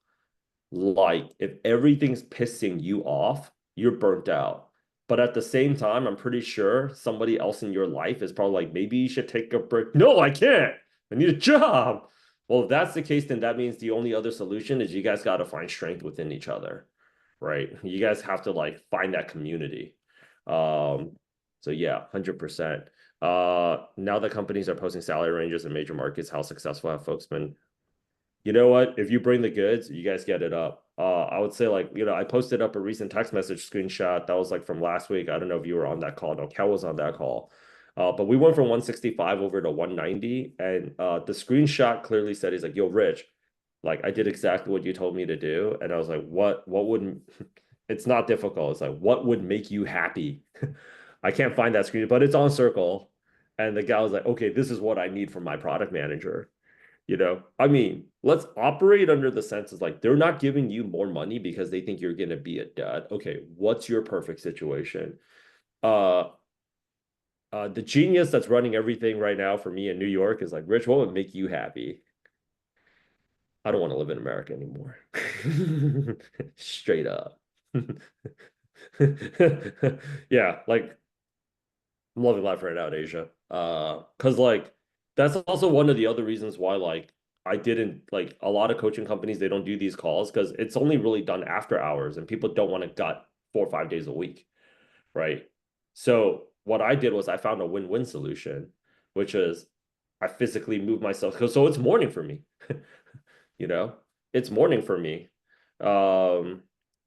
like if everything's pissing you off, you're burnt out. But at the same time, I'm pretty sure somebody else in your life is probably like, maybe you should take a break. No, I can't. I need a job. Well, if that's the case, then that means the only other solution is you guys got to find strength within each other, right? You guys have to like find that community. Um, so yeah, 100%. Now that companies are posting salary ranges in major markets, how successful have folks been? You know what? If you bring the goods, you guys get it up. I would say like, I posted up a recent text message screenshot that was like from last week. I don't know if you were on that call. No, Kel was on that call. But we went from 165 over to 190. And the screenshot clearly said, he's like, yo, Rich, like I did exactly what you told me to do. And I was like, what would it's not difficult. It's like, what would make you happy? I can't find that screen, but it's on Circle. And the guy was like, okay, this is what I need from my product manager. I mean, let's operate under the sense is like they're not giving you more money because they think you're going to be a dud. Okay, what's your perfect situation? Uh, the genius that's running everything right now for me in New York is like, Rich, what would make you happy? I don't want to live in America anymore. Straight up. Yeah, like I'm loving life right now in Asia. Because like that's also one of the other reasons why like I didn't like a lot of coaching companies they don't do these calls because it's only really done after hours and people don't want to gut 4 or 5 days a week, right? So what I did was I found a win-win solution, which is I physically move myself so it's morning for me. you know, it's morning for me. Um,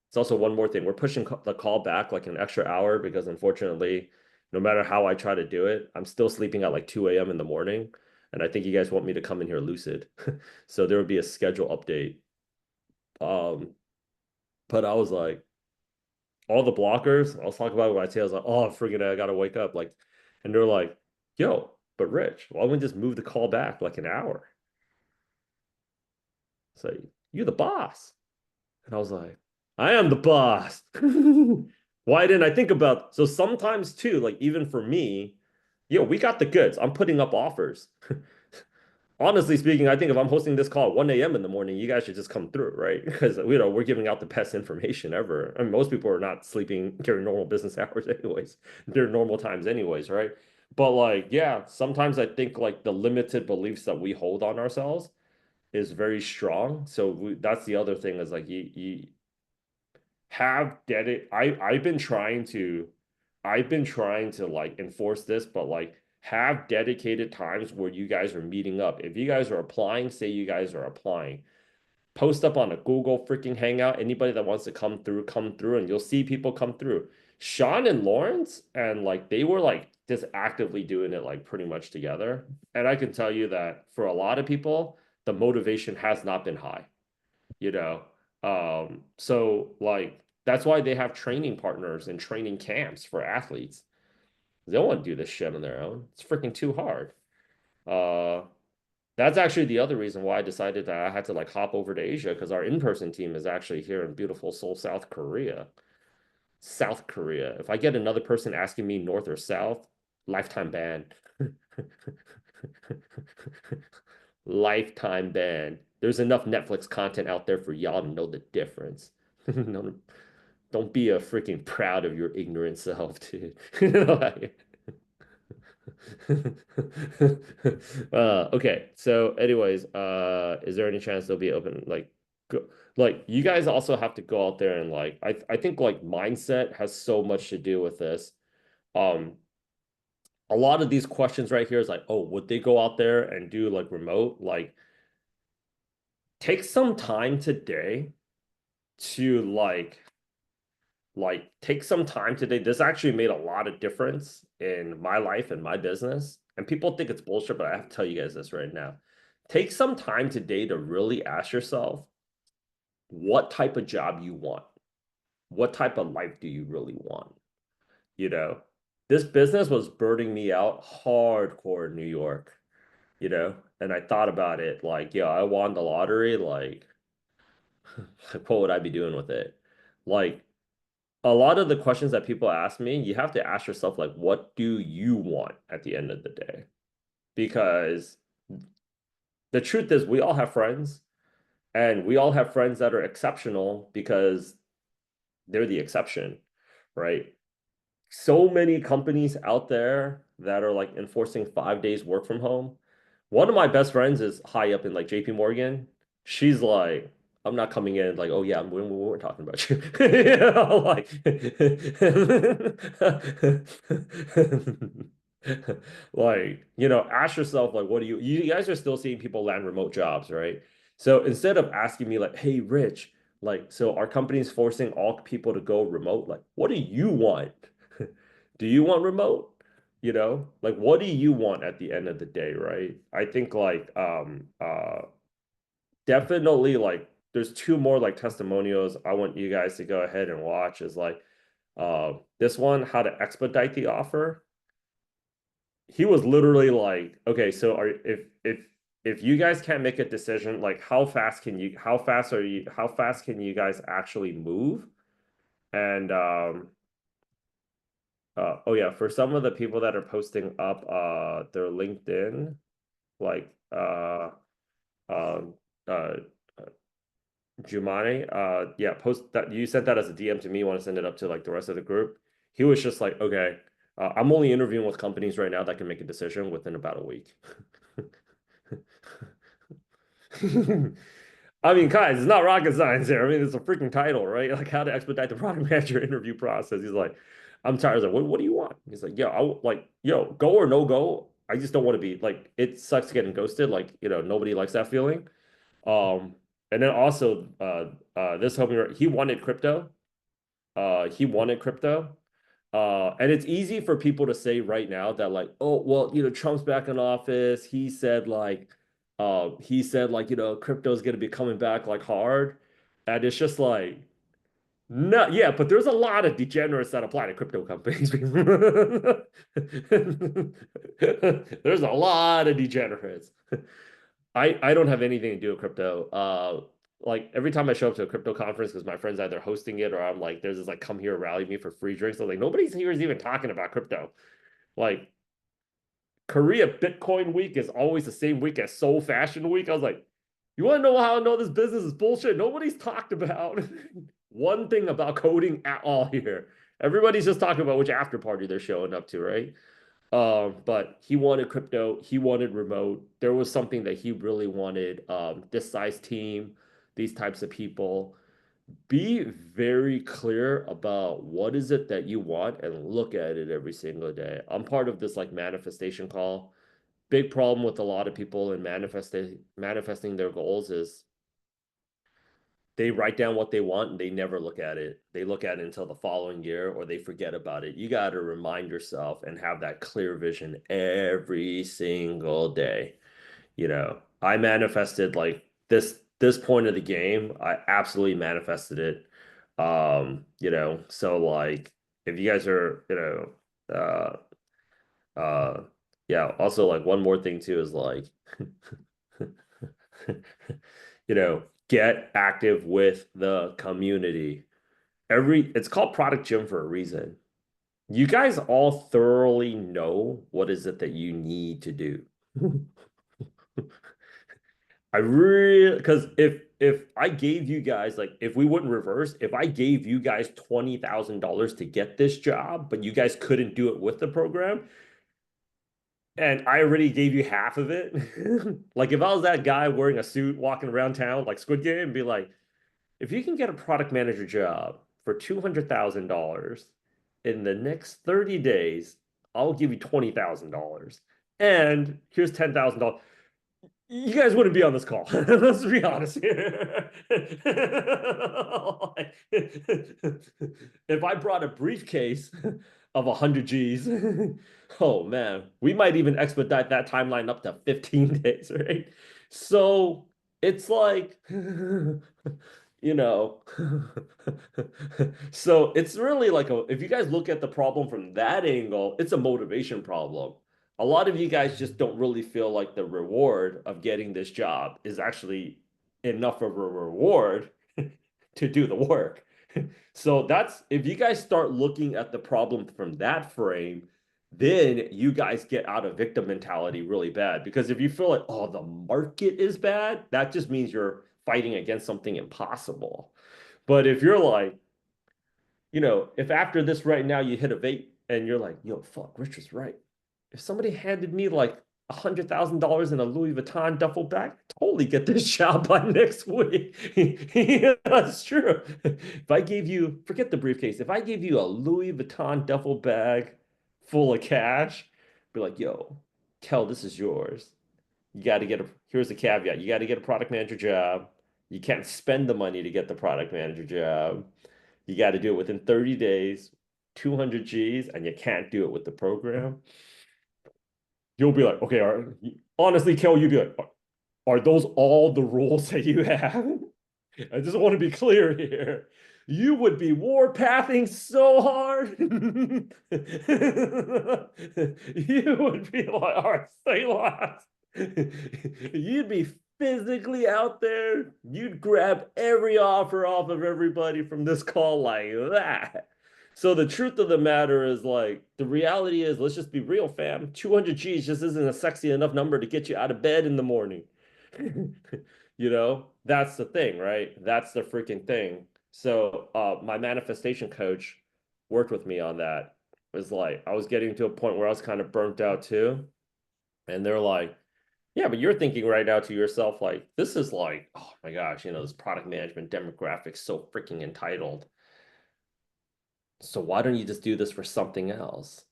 it's also one more thing. We're pushing the call back like an extra hour because unfortunately, no matter how I try to do it, I'm still sleeping at like 2 a.m. in the morning. And I think you guys want me to come in here lucid. So there would be a schedule update. Um, but I was like, all the blockers, I was talking about it with my tail. I was like, oh, friggin' I gotta wake up. Like, and they're like, yo, but Rich, why don't we just move the call back like an hour? So you're the boss. And I was like, I am the boss. Why didn't I think about so sometimes too, like even for me, we got the goods. I'm putting up offers. Honestly speaking, I think if I'm hosting this call at 1 a.m. in the morning, you guys should just come through, right? Because we're giving out the best information ever. I mean, most people are not sleeping during normal business hours anyways. They're normal times anyways, right? But like, yeah, sometimes I think like the limited beliefs that we hold on ourselves is very strong. So that's the other thing is like you have dedicated I've been trying to like enforce this, but like have dedicated times where you guys are meeting up. If you guys are applying, say you guys are applying, post up on a Google freaking Hangout. Anybody that wants to come through, and you'll see people come through. Sean and Lawrence, and like they were like just actively doing it like pretty much together. And I can tell you that for a lot of people, the motivation has not been high you know. So like that's why they have training partners and training camps for athletes. They don't want to do this shit on their own. It's freaking too hard. Uh, that's actually the other reason why I decided that I had to like hop over to Asia because our in-person team is actually here in beautiful Seoul, South Korea. South Korea. If I get another person asking me North or South, lifetime ban. Lifetime ban. There's enough Netflix content out there for y'all to know the difference. No, don't be a freaking proud of your ignorant self, dude. Like- okay. So, anyways, is there any chance they'll be open? Like you guys also have to go out there and like, I think like mindset has so much to do with this. Um, a lot of these questions right here is like, oh, would they go out there and do like remote? Like, take some time today to take some time today. This actually made a lot of difference in my life and my business. And people think it's bullshit, but I have to tell you guys this right now. Take some time today to really ask yourself what type of job you want. What type of life do you really want? You know, this business was burning me out hardcore in New York, and I thought about it like, yeah, I won the lottery. Like, what would I be doing with it? Like, a lot of the questions that people ask me, you have to ask yourself, like, what do you want at the end of the day? Because the truth is, we all have friends. And we all have friends that are exceptional because they're the exception, right? So many companies out there that are like enforcing 5 days work from home. One of my best friends is high up in like JP Morgan. She's like, I'm not coming in like, oh yeah, we weren't talking about you. You know, like, ask yourself, like, what do you guys are still seeing people land remote jobs, right? So instead of asking me like, hey, Rich, like, so our company's forcing all people to go remote, like, what do you want? Do you want remote? Like what do you want at the end of the day, right? I think like definitely like there's two more like testimonials I want you guys to go ahead and watch is like this one, how to expedite the offer. He was literally like, okay, so if you guys can't make a decision, like how fast can you guys actually move? And oh yeah, for some of the people that are posting up their LinkedIn, like um uh Jumani, yeah, post that you sent that as a DM to me, want to send it up to like the rest of the group. He was just like, okay, I'm only interviewing with companies right now that can make a decision within about a week. I mean, guys, it's not rocket science here. I mean, it's a freaking title, right? Like how to expedite the product manager interview process. He's like, I'm tired. I was like, what do you want? He's like, yo, go or no go. I just don't want to be like, it sucks getting ghosted. Like, nobody likes that feeling. Um, and then also, this homie, he wanted crypto. He wanted crypto. And it's easy for people to say right now that like, oh, well, Trump's back in office. He said like, crypto's gonna be coming back like hard. And it's just like, no, yeah, but there's a lot of degenerates that apply to crypto companies. There's a lot of degenerates. I don't have anything to do with crypto. Like every time I show up to a crypto conference because my friend's either hosting it or I'm like, there's this like come here rally me for free drinks. I'm like, nobody's here is even talking about crypto. Like Korea Bitcoin week is always the same week as Seoul Fashion Week. I was like, you want to know how I know this business is bullshit? Nobody's talked about one thing about coding at all here. Everybody's just talking about which after party they're showing up to, right? But he wanted crypto, he wanted remote. There was something that he really wanted. This size team, these types of people. Be very clear about what is it that you want and look at it every single day. I'm part of this like manifestation call. Big problem with a lot of people in manifesting their goals is they write down what they want and they never look at it. They look at it until the following year or they forget about it. You got to remind yourself and have that clear vision every single day. I manifested like this point of the game. I absolutely manifested it. So like if you guys are, uh yeah, also like one more thing too is like get active with the community. It's called Product Gym for a reason. You guys all thoroughly know what is it that you need to do. I really, because if I gave you guys like if we wouldn't reverse, if I gave you guys $20,000 to get this job, but you guys couldn't do it with the program, and I already gave you half of it, like if I was that guy wearing a suit walking around town like Squid Game, and be like, if you can get a product manager job for $200,000 in the next 30 days, I'll give you $20,000. And here's $10,000. You guys wouldn't be on this call. Let's be honest here. Like, if I brought a briefcase of 100 G's, oh man, we might even expedite that timeline up to 15 days, right? So it's like, you know, so it's really like if you guys look at the problem from that angle, it's a motivation problem. A lot of you guys just don't really feel like the reward of getting this job is actually enough of a reward to do the work. So that's if you guys start looking at the problem from that frame, then you guys get out of victim mentality really bad. Because if you feel like, oh, the market is bad, that just means you're fighting against something impossible. But if you're like, if after this right now you hit a vape and you're like, yo, fuck, Rich was right. If somebody handed me like $100,000 in a Louis Vuitton duffel bag, I'd totally get this job by next week. Yeah, that's true. If I gave you, forget the briefcase, if I gave you a Louis Vuitton duffel bag full of cash, be like, yo, Kel, this is yours. You got to get here's the caveat. You got to get a product manager job. You can't spend the money to get the product manager job. You got to do it within 30 days, 200 G's, and you can't do it with the program. You'll be like, okay, honestly, Kel, you'd be like, are those all the rules that you have? I just want to be clear here. You would be warpathing so hard. You would be like, all right, say less. You'd be physically out there. You'd grab every offer off of everybody from this call like that. So the truth of the matter is like the reality is, let's just be real, fam. 200 G's just isn't a sexy enough number to get you out of bed in the morning. That's the thing, right? That's the freaking thing. So my manifestation coach worked with me on that. It was like I was getting to a point where I was kind of burnt out too. And they're like, yeah, but you're thinking right now to yourself, like, this is like, oh my gosh, this product management demographic so freaking entitled. So why don't you just do this for something else?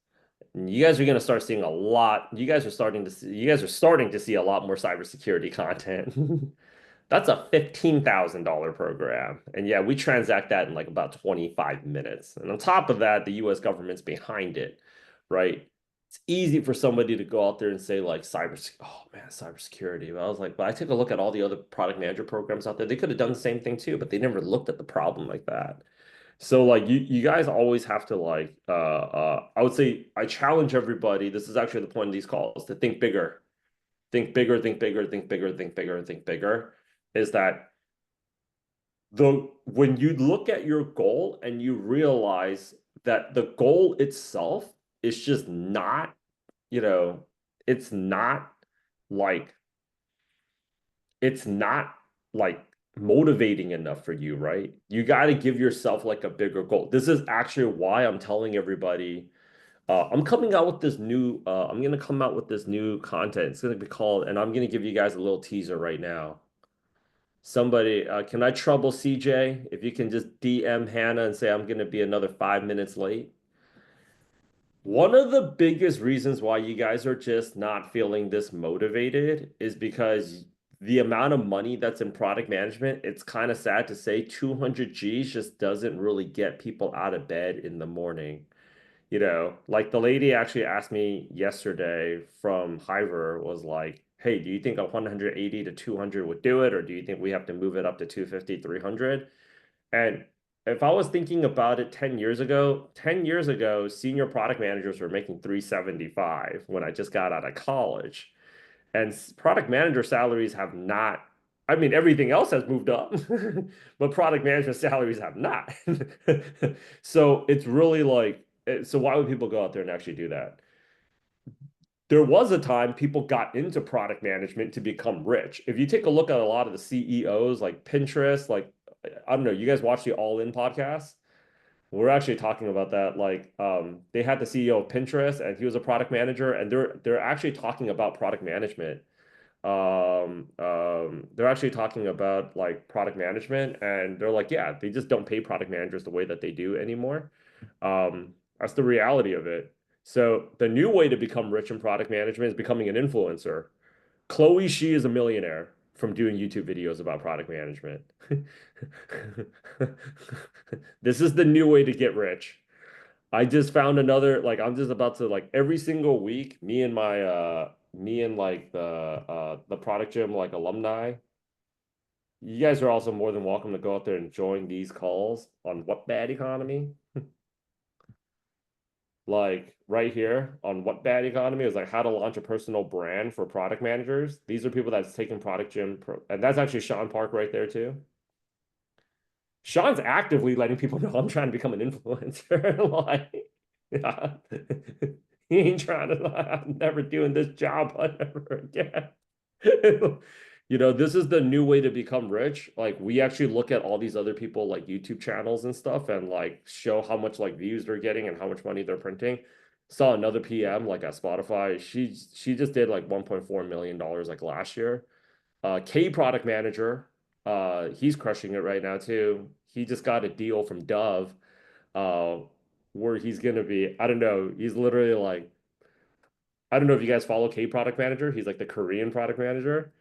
And you guys are going to start seeing a lot. You guys are starting to see a lot more cybersecurity content. That's a $15,000 program. And yeah, we transact that in like about 25 minutes. And on top of that, the US government's behind it, right? It's easy for somebody to go out there and say like oh man, cybersecurity. But I was like, but I took a look at all the other product manager programs out there. They could have done the same thing too, but they never looked at the problem like that. So like you guys always have to like I would say I challenge everybody. This is actually the point of these calls to think bigger. Think bigger, think bigger, think bigger, think bigger, think bigger. Is that when you look at your goal and you realize that the goal itself is just not, you know, it's not like it's not like motivating enough for you, right? You got to give yourself like a bigger goal. This is actually why I'm telling everybody I'm coming out with this new I'm going to come out with this new content. It's going to be called, and I'm going to give you guys a little teaser right now. Somebody, can I trouble CJ? If you can just DM Hannah and say I'm going to be another 5 minutes late. One of the biggest reasons why you guys are just not feeling this motivated is because the amount of money that's in product management, it's kind of sad to say 200 G's just doesn't really get people out of bed in the morning. Like the lady actually asked me yesterday from Hiver was like, hey, do you think a 180 to 200 would do it? Or do you think we have to move it up to 250, 300? And if I was thinking about it 10 years ago, senior product managers were making 375 when I just got out of college. And product manager salaries have not, I mean, everything else has moved up, but product management salaries have not. So it's really like, so why would people go out there and actually do that? There was a time people got into product management to become rich. If you take a look at a lot of the CEOs like Pinterest, like, I don't know, you guys watch the All In podcast? We're actually talking about that. Like, they had the CEO of Pinterest, and he was a product manager, and they're actually talking about product management. They're actually talking about like product management, and they're like, yeah, they just don't pay product managers the way that they do anymore. That's the reality of it. So the new way to become rich in product management is becoming an influencer. Chloe She is a millionaire from doing YouTube videos about product management. This is the new way to get rich. I just found another, like I'm just about to like every single week, me and like the product gym like alumni, you guys are also more than welcome to go out there and join these calls on What Bad Economy. Like right here on What Bad Economy is like how to launch a personal brand for product managers. These are people that's taking product gym and that's actually Sean Park right there too. Sean's actively letting people know I'm trying to become an influencer. Like, yeah. He ain't trying to, I'm never doing this job ever again. This is the new way to become rich. Like we actually look at all these other people like YouTube channels and stuff and like show how much like views they're getting and how much money they're printing. Saw another PM like at Spotify. She just did like $1.4 million like last year. K product manager, he's crushing it right now too. He just got a deal from Dove, uh, where he's gonna be, I don't know, he's literally like, I don't know if you guys follow K product manager. He's like the Korean product manager.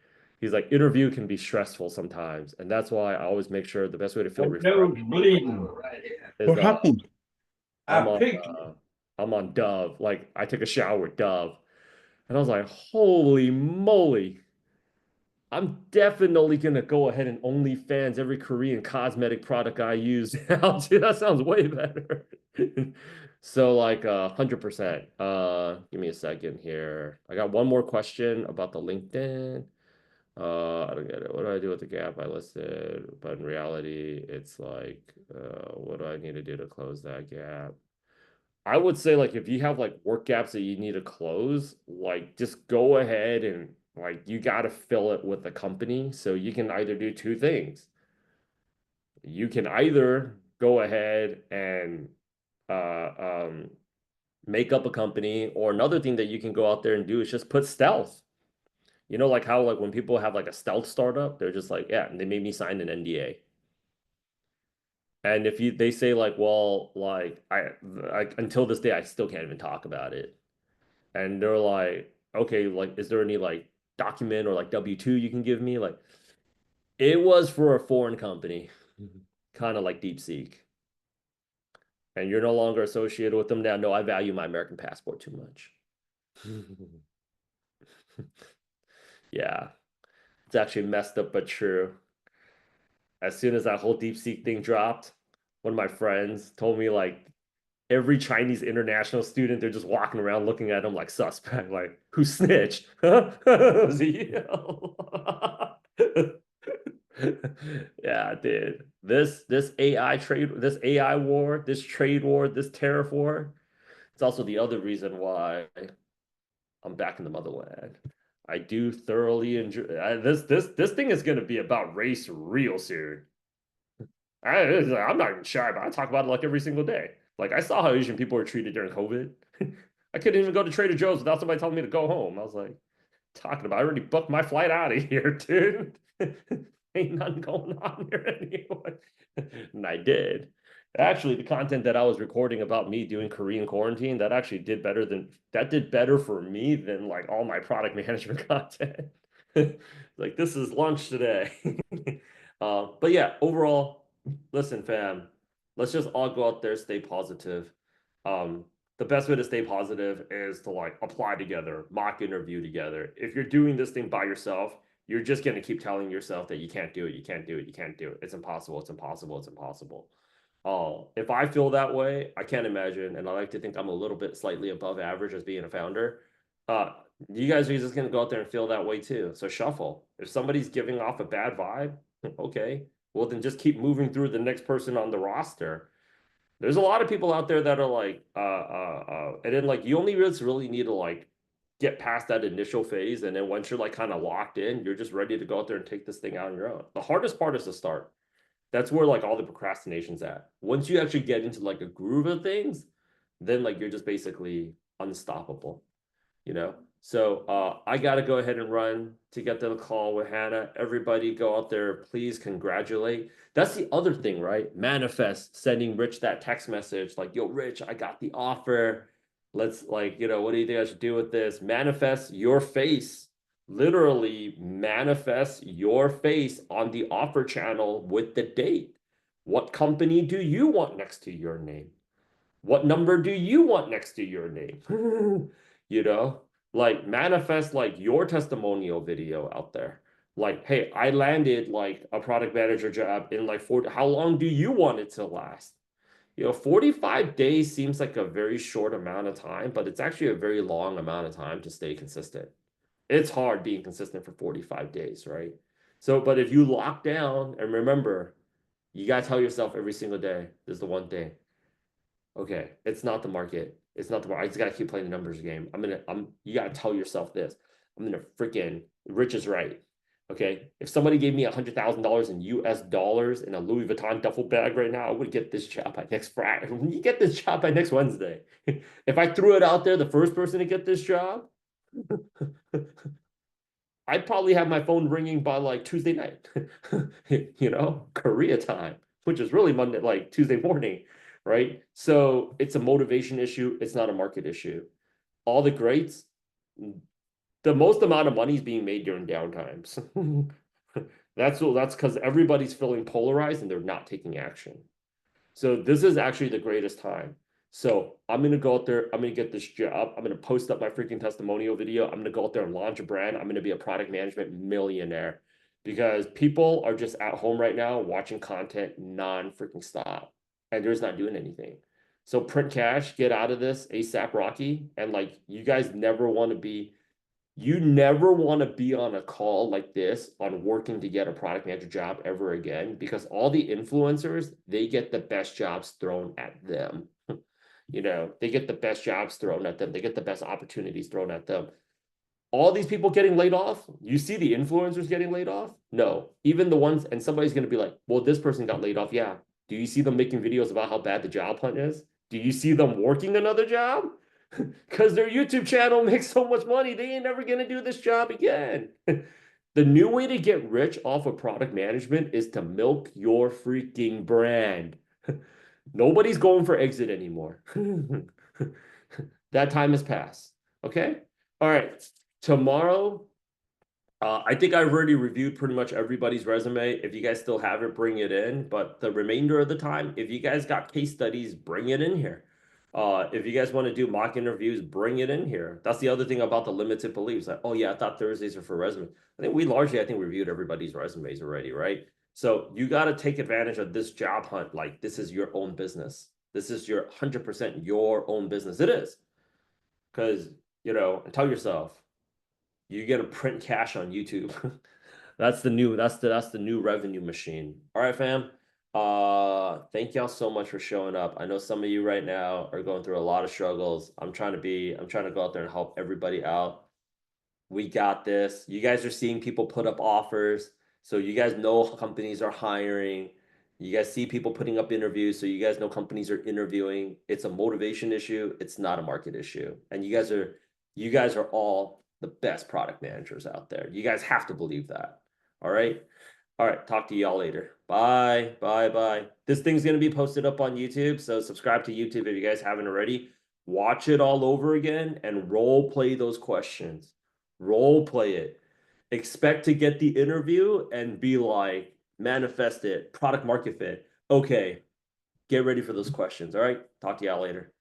He's like interview can be stressful sometimes, and that's why I always make sure the best way to feel My nose refreshed bleeding. is What happened? I'm I on picked. uh I'm on Dove. Like I took a shower with Dove, and I was like, holy moly. I'm definitely gonna go ahead and OnlyFans every Korean cosmetic product I use now. Dude, that sounds way better. So like 100%. Give me a second here. I got one more question about the LinkedIn. I don't get it. What do I do with the gap I listed? But in reality, it's like, what do I need to do to close that gap? I would say like if you have like work gaps that you need to close, like just go ahead and like you got to fill it with the company. So you can either do two things. You can either go ahead and uh, um, make up a company, or another thing that you can go out there and do is just put stealth. Like how like when people have like a stealth startup, they're just like, yeah, and they made me sign an NDA. And if they say like, well, like I until this day I still can't even talk about it. And they're like, okay, like, is there any like document or like W-2 you can give me? Like, it was for a foreign company, kind of like DeepSeek. And you're no longer associated with them now. No, I value my American passport too much. Yeah, it's actually messed up but true. As soon as that whole DeepSeek thing dropped, one of my friends told me like every Chinese international student, they're just walking around looking at them like suspect, like who snitched? Was it you? Yeah, dude. This AI trade, this AI war, this trade war, this tariff war. It's also the other reason why I'm back in the motherland. I do thoroughly enjoy this thing is going to be about race real soon. I'm not even shy, but I talk about it like every single day. Like I saw how Asian people were treated during COVID. I couldn't even go to Trader Joe's without somebody telling me to go home. I was like, talking about, I already booked my flight out of here, dude. Ain't nothing going on here anyway. And I did. Actually, the content that I was recording about me doing Korean quarantine, that did better for me than like all my product management content. Like this is lunch today. But yeah, overall, listen, fam, let's just all go out there, stay positive. Um, the best way to stay positive is to like apply together, mock interview together. If you're doing this thing by yourself, you're just going to keep telling yourself that you can't do it, you can't do it, you can't do it. It's impossible, it's impossible, it's impossible. Oh, if I feel that way, I can't imagine, and I like to think I'm a little bit slightly above average as being a founder. Uh, you guys are just going to go out there and feel that way too. So shuffle. If somebody's giving off a bad vibe, okay, well then just keep moving through the next person on the roster. There's a lot of people out there that are like, and then like you only really need to like get past that initial phase, and then once you're like kind of locked in, you're just ready to go out there and take this thing out on your own. The hardest part is to start. That's where like all the procrastination's at. Once you actually get into like a groove of things, then like you're just basically unstoppable you know. So I got to go ahead and run to get to the call with Hannah. Everybody go out there, please congratulate. That's the other thing, right? Manifest sending Rich that text message like, yo, Rich, I got the offer. Let's like, what do you think I should do with this? Manifest your face. Literally manifest your face on the offer channel with the date. What company do you want next to your name? What number do you want next to your name? you know, like manifest like your testimonial video out there. Like, hey, I landed like a product manager job in like 40. How long do you want it to last? 45 days seems like a very short amount of time, but it's actually a very long amount of time to stay consistent. It's hard being consistent for 45 days, right? So, but if you lock down and remember, you got to tell yourself every single day, this is the one thing. Okay, it's not the market. It's not the market. I just gotta keep playing the numbers game. You gotta tell yourself this. I'm gonna freaking Rich is right. Okay. If somebody gave me $100,000 in US dollars in a Louis Vuitton duffel bag right now, I would get this job by next Friday. You get this job by next Wednesday. If I threw it out there, the first person to get this job, I'd probably have my phone ringing by like Tuesday night, Korea time, which is really Monday, like Tuesday morning, right? So it's a motivation issue. It's not a market issue. All the greats, the most amount of money is being made during downtimes. That's because everybody's feeling polarized and they're not taking action. So this is actually the greatest time. So I'm gonna go out there. I'm gonna get this job. I'm gonna post up my freaking testimonial video. I'm gonna go out there and launch a brand. I'm gonna be a product management millionaire because people are just at home right now watching content non-freaking stop, and they're just not doing anything. So print cash, get out of this ASAP Rocky, and like you never want to be on a call like this on working to get a product manager job ever again because all the influencers, they get the best jobs thrown at them. They get the best jobs thrown at them. They get the best opportunities thrown at them. All these people getting laid off, you see the influencers getting laid off? No. Even the ones, and somebody's going to be like, well, this person got laid off. Yeah. Do you see them making videos about how bad the job hunt is? Do you see them working another job? Because their YouTube channel makes so much money, they ain't never going to do this job again. The new way to get rich off of product management is to milk your freaking brand. Nobody's going for exit anymore. That time has passed. Okay. All right. Tomorrow, I think I've already reviewed pretty much everybody's resume. If you guys still have it, bring it in. But the remainder of the time, if you guys got case studies, bring it in here. If you guys want to do mock interviews, bring it in here. That's the other thing about the limited beliefs. Like, oh yeah, I thought Thursdays are for resumes. I think reviewed everybody's resumes already, right? So you got to take advantage of this job hunt. Like this is your own business. This is your 100% your own business. It is because and tell yourself you're gonna print cash on YouTube. That's the new revenue machine. All right, fam. Thank y'all so much for showing up. I know some of you right now are going through a lot of struggles. I'm trying to go out there and help everybody out. We got this. You guys are seeing people put up offers. So you guys know companies are hiring. You guys see people putting up interviews. So you guys know companies are interviewing. It's a motivation issue. It's not a market issue. And you guys are all the best product managers out there. You guys have to believe that. All right. All right. Talk to y'all later. Bye. Bye. Bye. This thing's going to be posted up on YouTube. So subscribe to YouTube if you guys haven't already. Watch it all over again and role play those questions. Role play it. Expect to get the interview and be like, manifest it, product market fit. Okay, get ready for those questions. All right. Talk to y'all later.